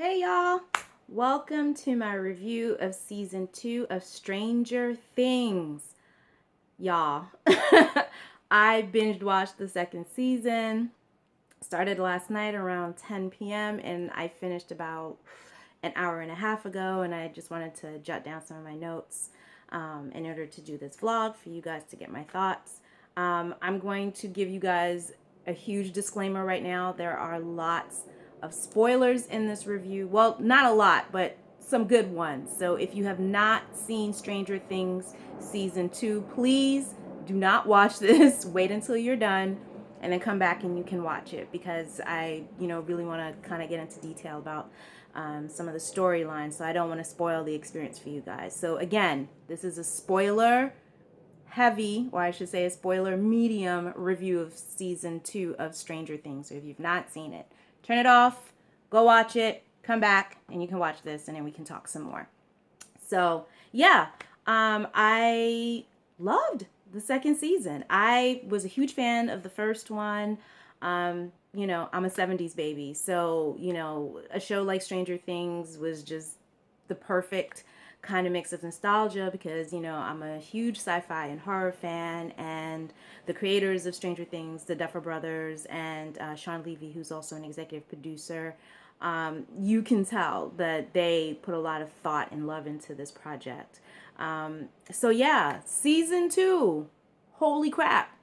Hey y'all, welcome to my review of season 2 of Stranger Things. Y'all, I binge watched the second season, started last night around 10 p.m., and I finished about an hour and a half ago, and I just wanted to jot down some of my notes in order to do this vlog for you guys to get my thoughts. I'm going to give you guys a huge disclaimer right now. There are lots of spoilers in this review. Well, not a lot, but some good ones. So if you have not seen Stranger Things season 2, please do not watch this. Wait until you're done and then come back and you can watch it, because I, really want to kind of get into detail about some of the storylines. So I don't want to spoil the experience for you guys. So again, this is a spoiler heavy, or I should say a spoiler medium review of season 2 of Stranger Things. So if you've not seen it, turn it off, go watch it, come back, and you can watch this, and then we can talk some more. So yeah, I loved the second season. I was a huge fan of the first one. I'm a 70s baby, so a show like Stranger Things was just the perfect kind of mix of nostalgia, because I'm a huge sci-fi and horror fan, and the creators of Stranger Things, the Duffer Brothers, and Sean Levy, who's also an executive producer, you can tell that they put a lot of thought and love into this project. So yeah, season 2, holy crap.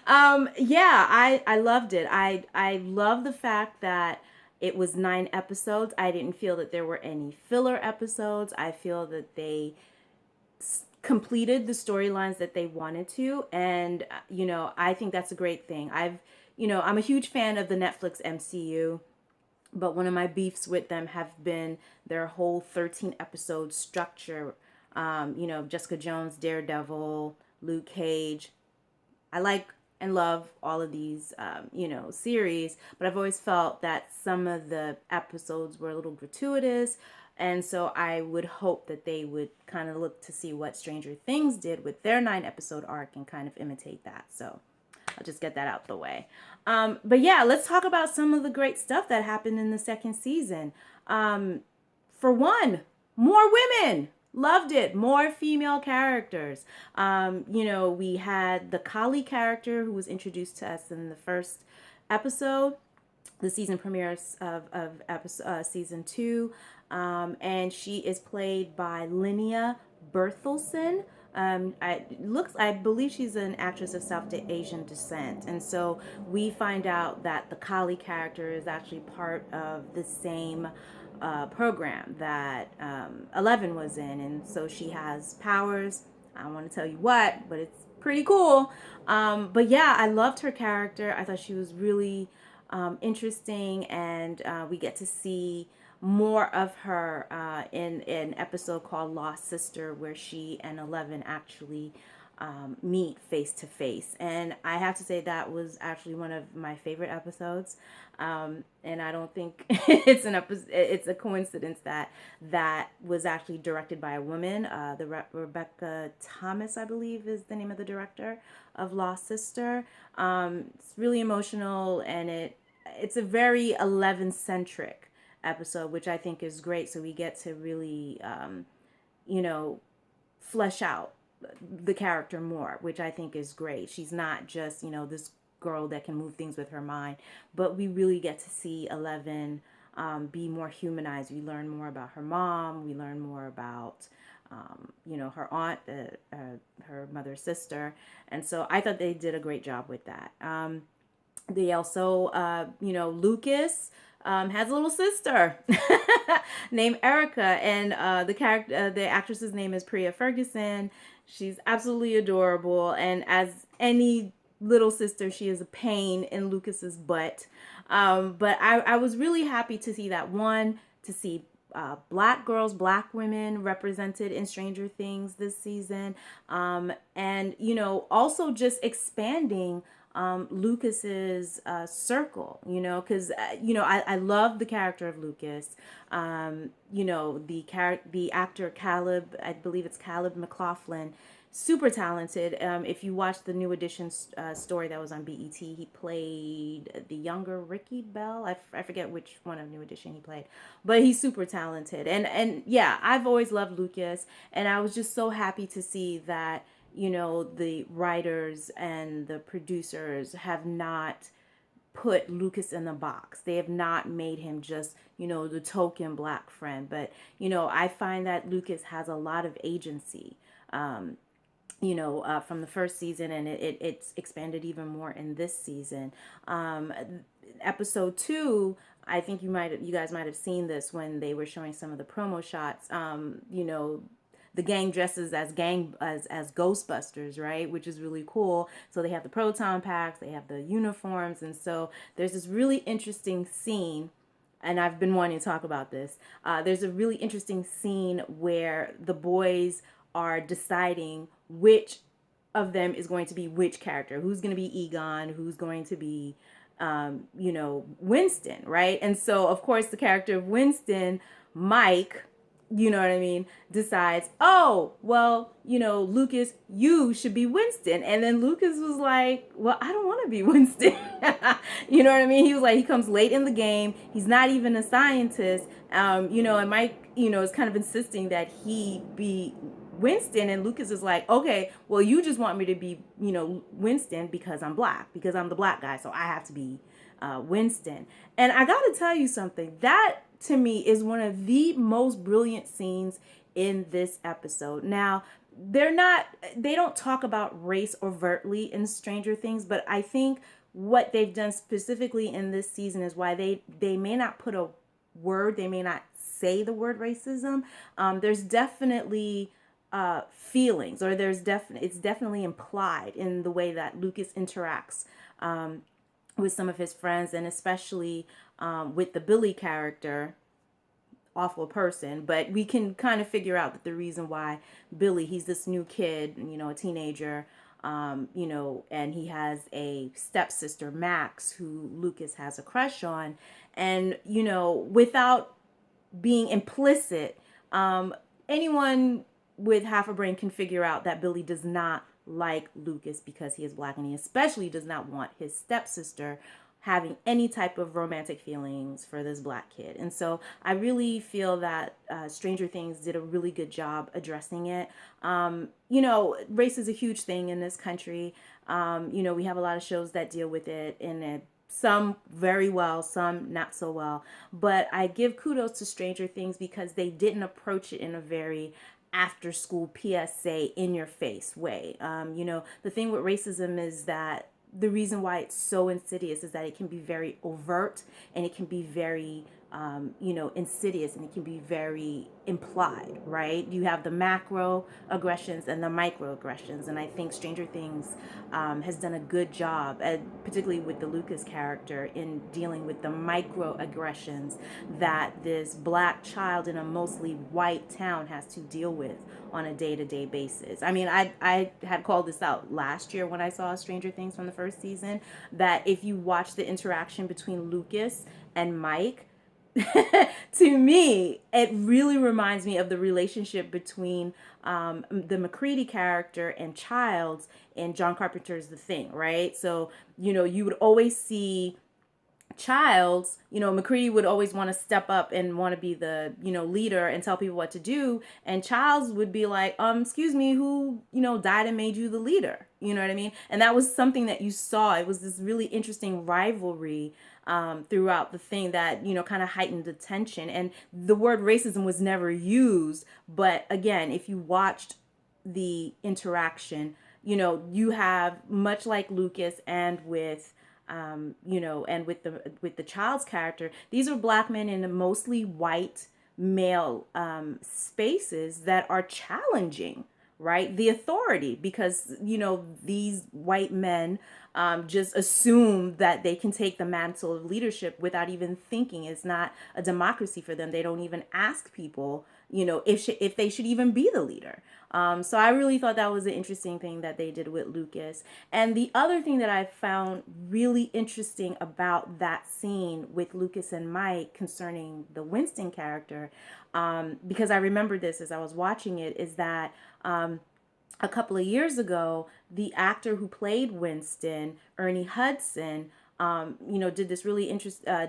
Yeah, I loved it. I love the fact that it was 9 episodes. I didn't feel that there were any filler episodes. I feel that they completed the storylines that they wanted to, and I think that's a great thing. I'm a huge fan of the Netflix MCU, but one of my beefs with them have been their whole 13 episode structure. Jessica Jones, Daredevil, Luke Cage. I like and love all of these, series, but I've always felt that some of the episodes were a little gratuitous. And so I would hope that they would kind of look to see what Stranger Things did with their 9 episode arc and kind of imitate that. So I'll just get that out the way. But yeah, let's talk about some of the great stuff that happened in the second season. For one, more women. Loved it. More female characters. We had the Kali character, who was introduced to us in the first episode, the season premiere of episode season 2, and she is played by Linnea Berthelsen. I believe she's an actress of South Asian descent, and so we find out that the Kali character is actually part of the same program that 11 was in, and so she has powers. I don't want to tell you what, but it's pretty cool. But yeah, I loved her character. I thought she was really interesting, and we get to see more of her in an episode called Lost Sister, where she and 11 actually meet face to face. And I have to say that was actually one of my favorite episodes. And I don't think it's a coincidence that that was actually directed by a woman. Rebecca Thomas, I believe, is the name of the director of Lost Sister. It's really emotional, and it's a very 11 centric episode, which I think is great. So we get to really, flesh out the character more, which I think is great. She's not just, this girl that can move things with her mind, but we really get to see 11 be more humanized. We learn more about her mom. We learn more about, her aunt, her mother's sister. And so I thought they did a great job with that. They also, Lucas has a little sister named Erica, and the actress's name is Priya Ferguson. She's absolutely adorable, and as any little sister, she is a pain in Lucas's butt. But I was really happy to see that, one, to see black girls, black women represented in Stranger Things this season, and also just expanding Lucas's circle, because I love the character of Lucas. The actor Caleb, I believe it's Caleb McLaughlin. super talented. If you watch the New Edition story that was on BET, he played the younger Ricky Bell. I forget which one of New Edition he played, but he's super talented. And yeah, I've always loved Lucas, and I was just so happy to see that, you know, the writers and the producers have not put Lucas in the box. They have not made him just, you know, the token black friend. But, you know, I find that Lucas has a lot of agency. You know, from the first season, and it's expanded even more in this season. Um, Episode 2, I think you guys might have seen this when they were showing some of the promo shots. You know, the gang dresses as Ghostbusters, right? Which is really cool. So they have the proton packs, they have the uniforms, and so there's this really interesting scene, and I've been wanting to talk about this. There's a really interesting scene where the boys are deciding which of them is going to be which character, who's going to be Egon, who's going to be you know, Winston, right? And so, of course, the character of Winston, Mike, you know what I mean, decides, oh, well, you know, Lucas, you should be Winston. And then Lucas was like, well, I don't want to be Winston. You know what I mean? He was like, he comes late in the game. He's not even a scientist. You know, and Mike, you know, is kind of insisting that he be Winston, and Lucas is like, okay, well, you just want me to be, you know, Winston because I'm black, because I'm the black guy, so I have to be Winston. And I got to tell you something, that to me is one of the most brilliant scenes in this episode. Now, they don't talk about race overtly in Stranger Things, but I think what they've done specifically in this season is why they may not put a word, they may not say the word racism. There's definitely feelings, or it's definitely implied in the way that Lucas interacts with some of his friends, and especially with the Billy character. Awful person, but we can kind of figure out that the reason why Billy, he's this new kid, you know, a teenager, you know, and he has a stepsister, Max, who Lucas has a crush on. And, you know, without being implicit, anyone with half a brain can figure out that Billy does not like Lucas because he is black, and he especially does not want his stepsister having any type of romantic feelings for this black kid. And so I really feel that Stranger Things did a really good job addressing it. You know, race is a huge thing in this country. You know, we have a lot of shows that deal with it, and some very well, some not so well. But I give kudos to Stranger Things because they didn't approach it in a very after school PSA in your face way. You know, the thing with racism is that the reason why it's so insidious is that it can be very overt, and it can be very you know, insidious, and it can be very implied, right? You have the macro aggressions and the micro aggressions, and I think Stranger Things has done a good job, particularly with the Lucas character, in dealing with the micro aggressions that this black child in a mostly white town has to deal with on a day-to-day basis. I mean, I had called this out last year when I saw Stranger Things from the first season, that if you watch the interaction between Lucas and Mike, to me, it really reminds me of the relationship between the McCready character and Childs in John Carpenter's The Thing, right? So, you know, you would always see Childs, you know, McCready would always want to step up and want to be the, you know, leader and tell people what to do. And Childs would be like, excuse me, who, you know, died and made you the leader? You know what I mean? And that was something that you saw. It was this really interesting rivalry throughout the thing that, you know, kind of heightened the tension. And the word racism was never used. But again, if you watched the interaction, you know, you have, much like Lucas and with you know, and with the child's character, these are black men in mostly white male spaces that are challenging, right, the authority, because, you know, these white men just assume that they can take the mantle of leadership without even thinking. It's not a democracy for them. They don't even ask people, you know, if they should even be the leader. So I really thought that was an interesting thing that they did with Lucas. And the other thing that I found really interesting about that scene with Lucas and Mike concerning the Winston character, because I remember this as I was watching it, is that a couple of years ago, the actor who played Winston, Ernie Hudson, did this really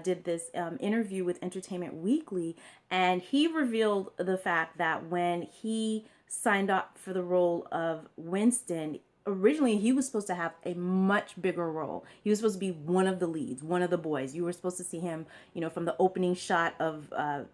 did this interview with Entertainment Weekly, and he revealed the fact that when he signed up for the role of Winston, originally he was supposed to have a much bigger role. He was supposed to be one of the leads, one of the boys. You were supposed to see him, from the opening shot of,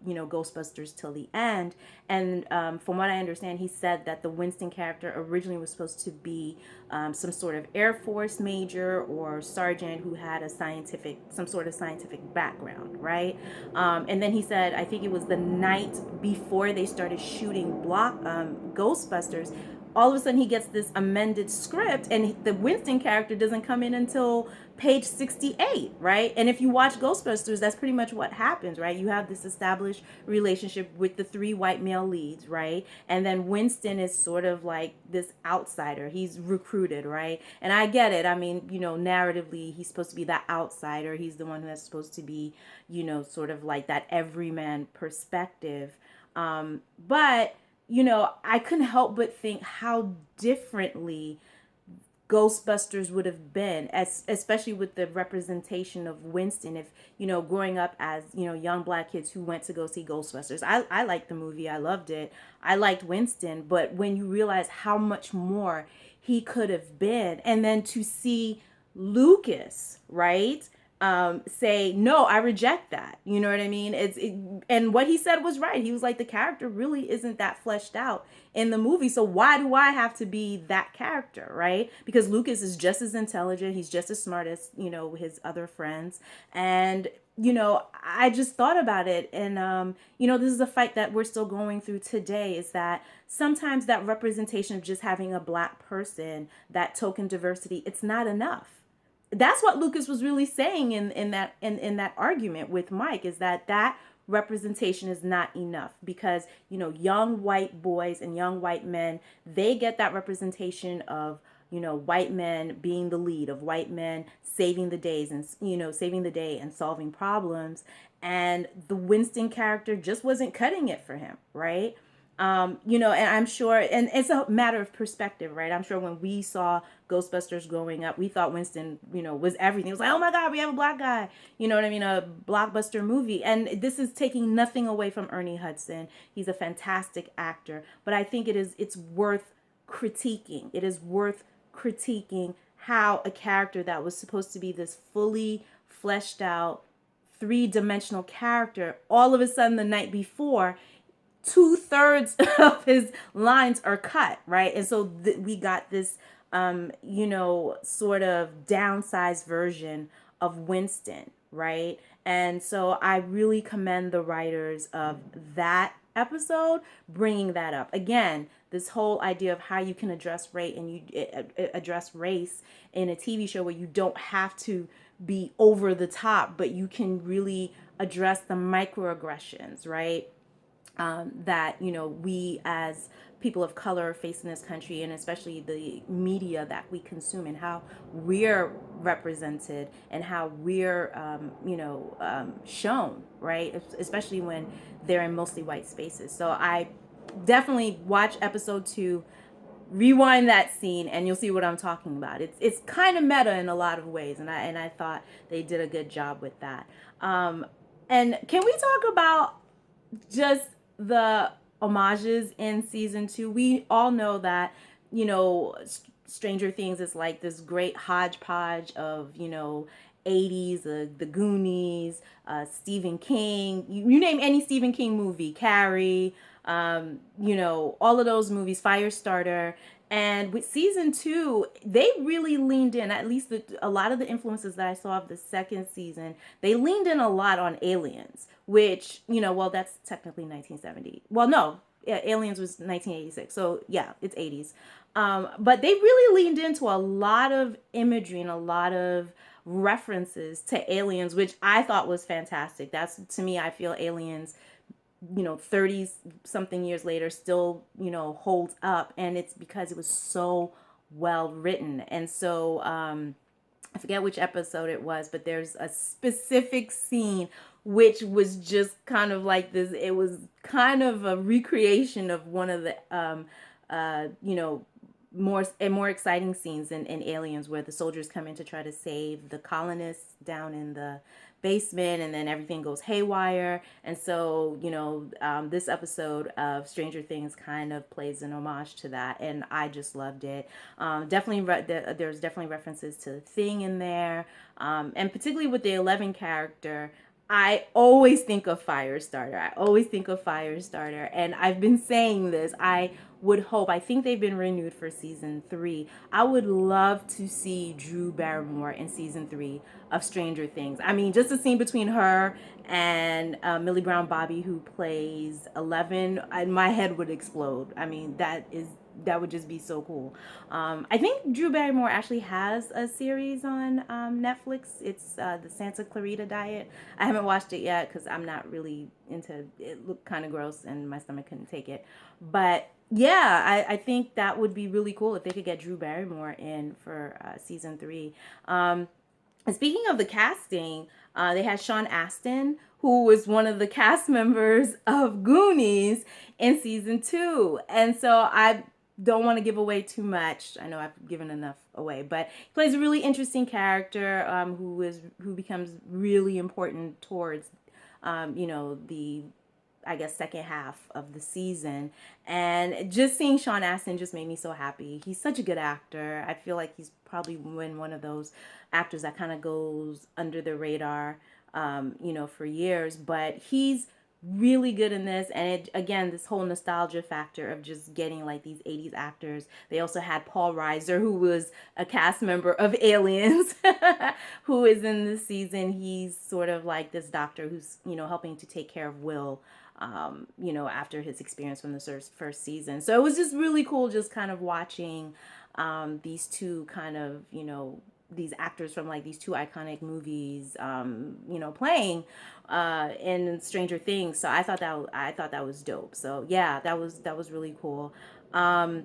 Ghostbusters till the end. And from what I understand, he said that the Winston character originally was supposed to be some sort of Air Force major or sergeant who had some sort of scientific background, right? And then he said, I think it was the night before they started shooting Ghostbusters, all of a sudden he gets this amended script, and the Winston character doesn't come in until page 68, right? And if you watch Ghostbusters, that's pretty much what happens, right? You have this established relationship with the three white male leads, right? And then Winston is sort of like this outsider. He's recruited, right? And I get it. I mean, narratively, he's supposed to be that outsider. He's the one that's supposed to be, sort of like that everyman perspective. But I couldn't help but think how differently Ghostbusters would have been, especially with the representation of Winston. If, growing up as, young Black kids who went to go see Ghostbusters. I liked the movie. I loved it. I liked Winston. But when you realize how much more he could have been, and then to see Lucas, right? Say, no, I reject that. You know what I mean? And what he said was right. He was like, the character really isn't that fleshed out in the movie. So why do I have to be that character, right? Because Lucas is just as intelligent. He's just as smart as, his other friends. And, I just thought about it. And, this is a fight that we're still going through today, is that sometimes that representation of just having a Black person, that token diversity, it's not enough. That's what Lucas was really saying in that argument with Mike, is that representation is not enough, because young white boys and young white men, they get that representation of white men being the lead, of white men saving the days, and saving the day and solving problems, and the Winston character just wasn't cutting it for him, right? And I'm sure, and it's a matter of perspective, right? I'm sure when we saw Ghostbusters growing up, we thought Winston, was everything. It was like, oh my God, we have a Black guy, you know what I mean? A blockbuster movie. And this is taking nothing away from Ernie Hudson. He's a fantastic actor, but I think it's worth critiquing. It is worth critiquing how a character that was supposed to be this fully fleshed out, three-dimensional character, all of a sudden the night before, 2/3 of his lines are cut, right? And so we got this, sort of downsized version of Winston, right? And so I really commend the writers of that episode bringing that up. Again, this whole idea of how you can address race, and you address race in a TV show where you don't have to be over the top, but you can really address the microaggressions, right? That we as people of color face in this country, and especially the media that we consume, and how we're represented, and how we're shown, right? Especially when they're in mostly white spaces. So I definitely watch episode 2, rewind that scene, and you'll see what I'm talking about. It's kind of meta in a lot of ways, and I thought they did a good job with that. And can we talk about just the homages in season 2? We all know that, Stranger Things is like this great hodgepodge of, 80s, the Goonies, Stephen King. You name any Stephen King movie, Carrie, all of those movies, Firestarter. And with season 2, they really leaned in, at least a lot of the influences that I saw of the second season, they leaned in a lot on Aliens, which, well, that's technically 1970. Well, no, yeah, Aliens was 1986. So yeah, it's 80s. But they really leaned into a lot of imagery and a lot of references to Aliens, which I thought was fantastic. That's, to me, I feel Aliens, 30 something years later still, holds up. And it's because it was so well written. And so, I forget which episode it was, but there's a specific scene which was just kind of like this. It was kind of a recreation of one of the, more exciting scenes in Aliens, where the soldiers come in to try to save the colonists down in the basement, and then everything goes haywire. And so, this episode of Stranger Things kind of plays an homage to that, and I just loved it. There's definitely references to the Thing in there, and particularly with the 11 character. I always think of Firestarter. I always think of Firestarter. And I've been saying this. I think they've been renewed for season 3. I would love to see Drew Barrymore in season 3 of Stranger Things. I mean, just a scene between her and Millie Brown Bobby, who plays 11, my head would explode. I mean, that would just be so cool. I think Drew Barrymore actually has a series on Netflix. It's the Santa Clarita Diet. I haven't watched it yet because I'm not really into it. Looked kind of gross and my stomach couldn't take it. But yeah, I think that would be really cool if they could get Drew Barrymore in for season 3. And speaking of the casting, they had Sean Astin, who was one of the cast members of Goonies in season 2. And so I don't want to give away too much. I know I've given enough away, but he plays a really interesting character who becomes really important towards the, I guess, second half of the season. And just seeing Sean Astin just made me so happy. He's such a good actor. I feel like he's probably been one of those actors that kind of goes under the radar, for years. But he's really good in this. And again, this whole nostalgia factor of just getting like these 80s actors. They also had Paul Reiser, who was a cast member of Aliens, who is in this season. He's sort of like this doctor who's, helping to take care of Will, after his experience from the first season. So it was just really cool just kind of watching these two kind of, these actors from like these two iconic movies, playing in Stranger Things. So I thought that was dope. So yeah, that was really cool. I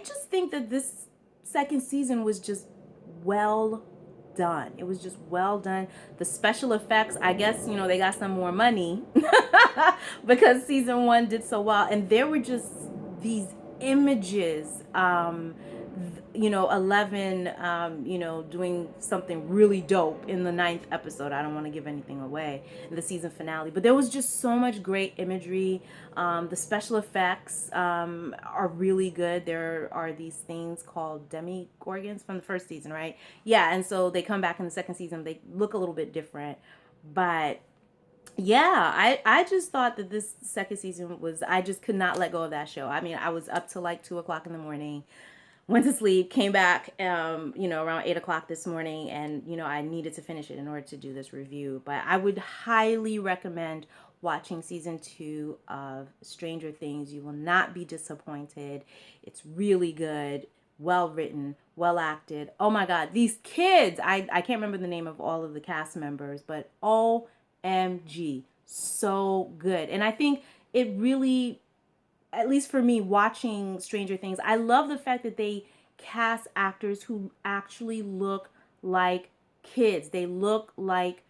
just think that this second season was just well done. It was just well done. The special effects, I guess, they got some more money because season 1 did so well. And there were just these images, 11, doing something really dope in the 9th episode. I don't want to give anything away in the season finale, but there was just so much great imagery. The special effects are really good. There are these things called demi-gorgons from the first season, right? Yeah, and so they come back in the second season. They look a little bit different, but yeah, I just thought that this second season I just could not let go of that show. I mean, I was up till like 2 o'clock in the morning, went to sleep, came back, around 8 o'clock this morning, and, I needed to finish it in order to do this review. But I would highly recommend watching season 2 of Stranger Things. You will not be disappointed. It's really good, well written, well acted. Oh my God, these kids, I can't remember the name of all of the cast members, but OMG, so good. And I think it really, at least for me, watching Stranger Things, I love the fact that they cast actors who actually look like kids. They look like,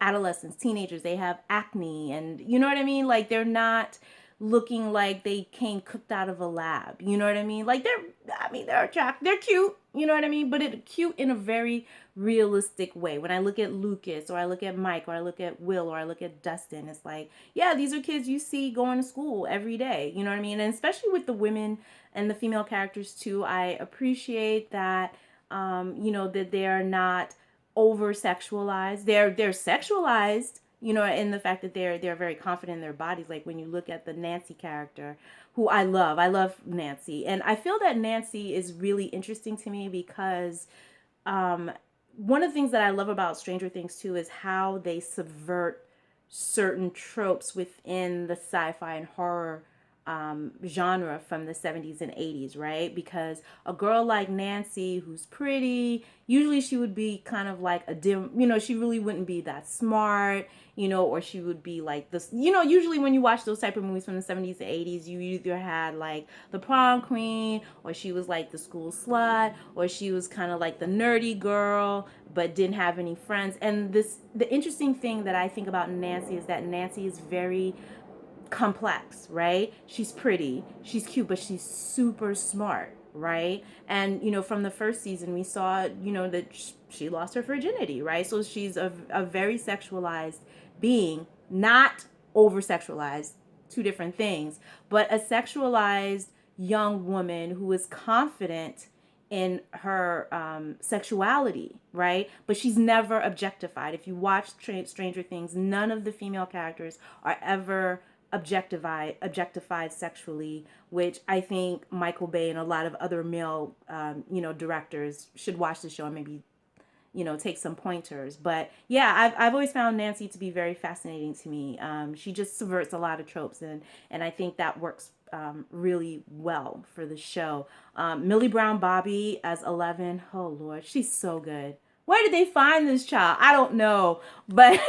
adolescents, teenagers. They have acne, and you know what I mean? Like, they're not looking like they came cooked out of a lab. You know what I mean? Like, they're attractive, they're cute, you know what I mean? But it's cute in a very realistic way. When I look at Lucas, or I look at Mike, or I look at Will, or I look at Dustin, it's like, yeah, these are kids you see going to school every day. You know what I mean? And especially with the women and the female characters too, I appreciate that, that they're not over sexualized. They're sexualized, in the fact that they're very confident in their bodies. Like when you look at the Nancy character, who I love Nancy, and I feel that Nancy is really interesting to me because one of the things that I love about Stranger Things too is how they subvert certain tropes within the sci-fi and horror genre from the 70s and 80s, right? Because a girl like Nancy, who's pretty, usually she would be kind of like a dim, she really wouldn't be that smart, or she would be like this, usually when you watch those type of movies from the 70s and 80s, you either had like the prom queen, or she was like the school slut, or she was kind of like the nerdy girl, but didn't have any friends. And the interesting thing that I think about Nancy is that Nancy is very complex, right? She's pretty, she's cute, but she's super smart. right? And, from the first season, we saw, that she lost her virginity, right? So she's a very sexualized being, not over sexualized, two different things, but a sexualized young woman who is confident in her sexuality, right? But she's never objectified. If you watch Stranger Things, none of the female characters are ever objectified sexually, which I think Michael Bay and a lot of other male, directors should watch the show and maybe take some pointers. But yeah, I've always found Nancy to be very fascinating to me. She just subverts a lot of tropes, and I think that works really well for the show. Millie Brown Bobby as 11, oh Lord, she's so good. Where did they find this child? I don't know, but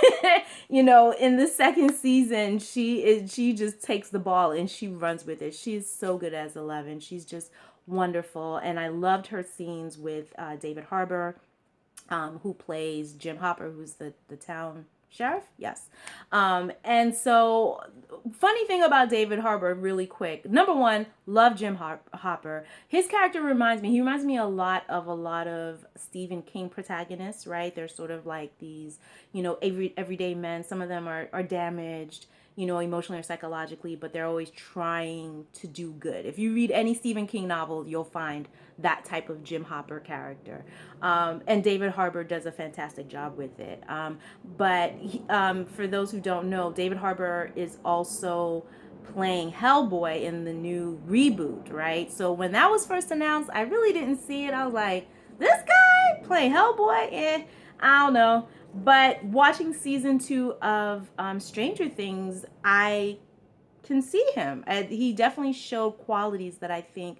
in the second season, she just takes the ball and she runs with it. She's so good as 11. She's just wonderful, and I loved her scenes with David Harbour, who plays Jim Hopper, who's the town sheriff. Yes. And so, funny thing about David Harbour, really quick. Number one, love Jim Hopper. His character he reminds me a lot of Stephen King protagonists, right? They're sort of like these, everyday men. Some of them are damaged, emotionally or psychologically, but they're always trying to do good. If you read any Stephen King novel, you'll find that type of Jim Hopper character. And David Harbour does a fantastic job with it. But for those who don't know, David Harbour is also playing Hellboy in the new reboot, right? So when that was first announced, I really didn't see it. I was like, this guy playing Hellboy? I don't know. But watching season 2 of Stranger Things, I can see him. He definitely showed qualities that I think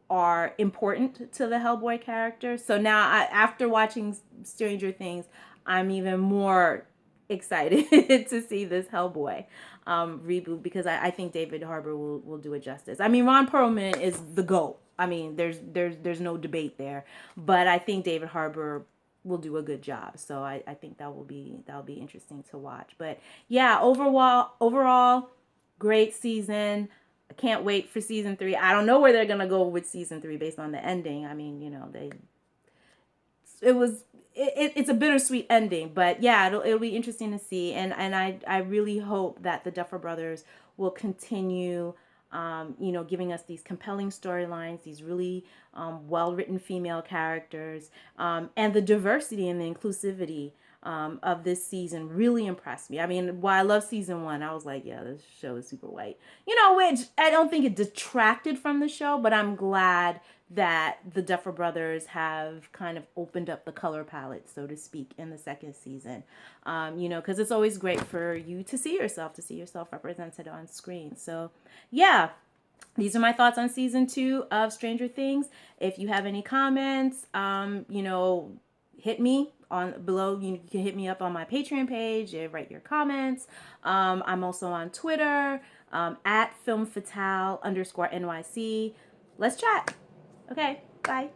are important to the Hellboy character. So now, after watching Stranger Things, I'm even more excited to see this Hellboy reboot, because I think David Harbour will do it justice. I mean, Ron Perlman is the GOAT. I mean, there's no debate there. But I think David Harbour will do a good job. So I think that'll be interesting to watch. But yeah, overall, great season. I can't wait for season 3. I don't know where they're gonna go with season 3 based on the ending. I mean, it's a bittersweet ending, but yeah, it'll be interesting to see. And I really hope that the Duffer Brothers will continue, giving us these compelling storylines, these really well-written female characters, and the diversity and the inclusivity of this season really impressed me. I mean, while I love season 1, I was like, yeah, this show is super white. Which I don't think it detracted from the show, but I'm glad that the Duffer Brothers have kind of opened up the color palette, so to speak, in the second season. Because it's always great for you to see yourself represented on screen. So, yeah. These are my thoughts on season 2 of Stranger Things. If you have any comments, hit me on below. You can hit me up on my Patreon page and write your comments. I'm also on Twitter, at filmfatale_NYC. Let's chat. Okay, bye.